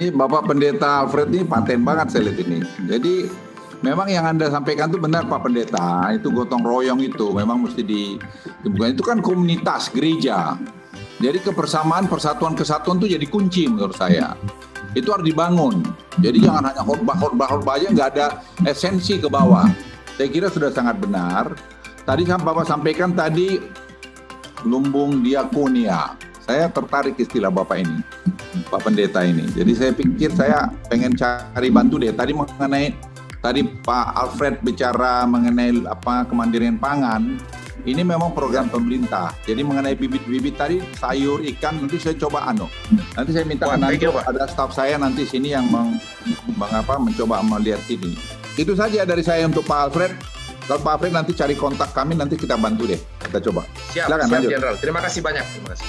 Ini Bapak Pendeta Alfred ini paten banget saya lihat ini. Jadi memang yang Anda sampaikan itu benar Pak Pendeta, itu gotong royong itu memang mesti bukan itu kan komunitas gereja. Jadi kebersamaan, persatuan, kesatuan itu jadi kunci menurut saya. Itu harus dibangun. Jadi jangan hanya khotbah aja, nggak ada esensi ke bawah. Saya kira sudah sangat benar. Tadi Bapak sampaikan tadi lumbung diakonia. Saya tertarik istilah Bapak ini, Pak Pendeta ini. Jadi saya pikir saya pengen cari bantu deh. Tadi Pak Alfred bicara mengenai kemandirian pangan. Ini memang program pemerintah. Jadi mengenai bibit-bibit tadi sayur, ikan, nanti saya coba Nanti saya minta ada staf saya nanti sini yang mencoba melihat ini. Itu saja dari saya untuk Pak Alfred. Kalau Pak Alfred nanti cari kontak kami, nanti kita bantu deh. Kita coba. Silakan, Jenderal. Terima kasih banyak. Terima kasih.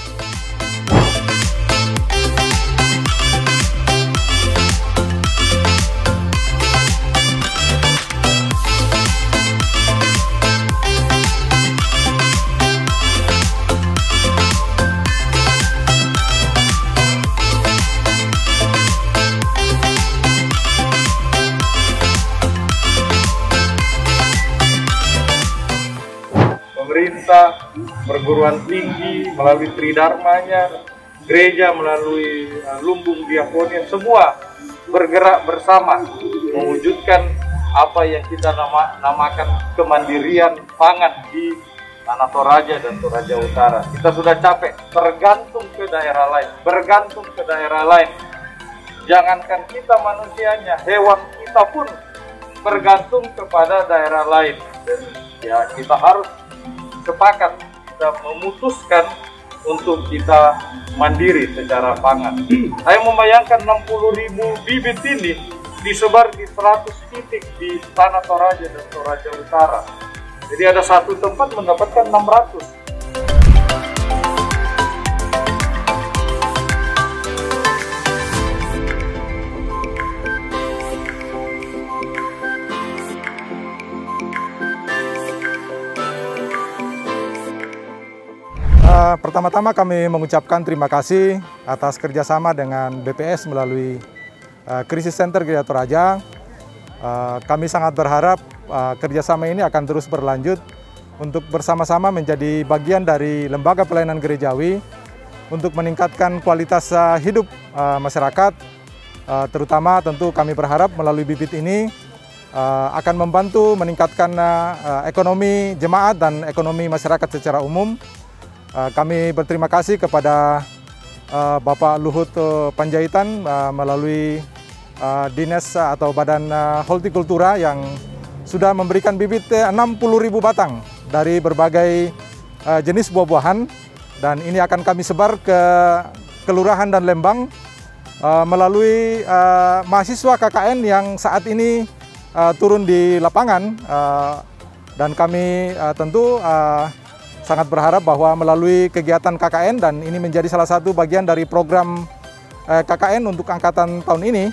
Pemerintah, perguruan tinggi melalui Tridharmanya, gereja melalui lumbung diakonia, semua bergerak bersama mewujudkan apa yang kita namakan kemandirian pangan di Tanah Toraja dan Toraja Utara. Kita sudah capek bergantung ke daerah lain. Jangankan kita manusianya, hewan kita pun bergantung kepada daerah lain. Dan ya kita harus sepakat, kita memutuskan untuk kita mandiri secara pangan. Saya membayangkan 60.000 bibit ini disebar di 100 titik di Tanah Toraja dan Toraja Utara. Jadi ada satu tempat mendapatkan 600. Pertama-tama kami mengucapkan terima kasih atas kerjasama dengan BPS melalui Krisis Center Gereja Toraja. Kami sangat berharap kerjasama ini akan terus berlanjut untuk bersama-sama menjadi bagian dari lembaga pelayanan gerejawi untuk meningkatkan kualitas hidup masyarakat. Terutama tentu kami berharap melalui bibit ini akan membantu meningkatkan ekonomi jemaat dan ekonomi masyarakat secara umum. Kami berterima kasih kepada Bapak Luhut Panjaitan melalui Dinas atau Badan Hortikultura yang sudah memberikan bibit 60.000 batang dari berbagai jenis buah-buahan, dan ini akan kami sebar ke Kelurahan dan Lembang melalui mahasiswa KKN yang saat ini turun di lapangan, dan kami tentu sangat berharap bahwa melalui kegiatan KKN, dan ini menjadi salah satu bagian dari program KKN untuk angkatan tahun ini.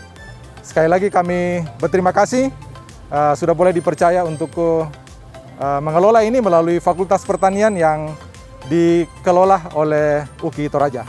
Sekali lagi kami berterima kasih sudah boleh dipercaya untuk mengelola ini melalui Fakultas Pertanian yang dikelola oleh UKI Toraja.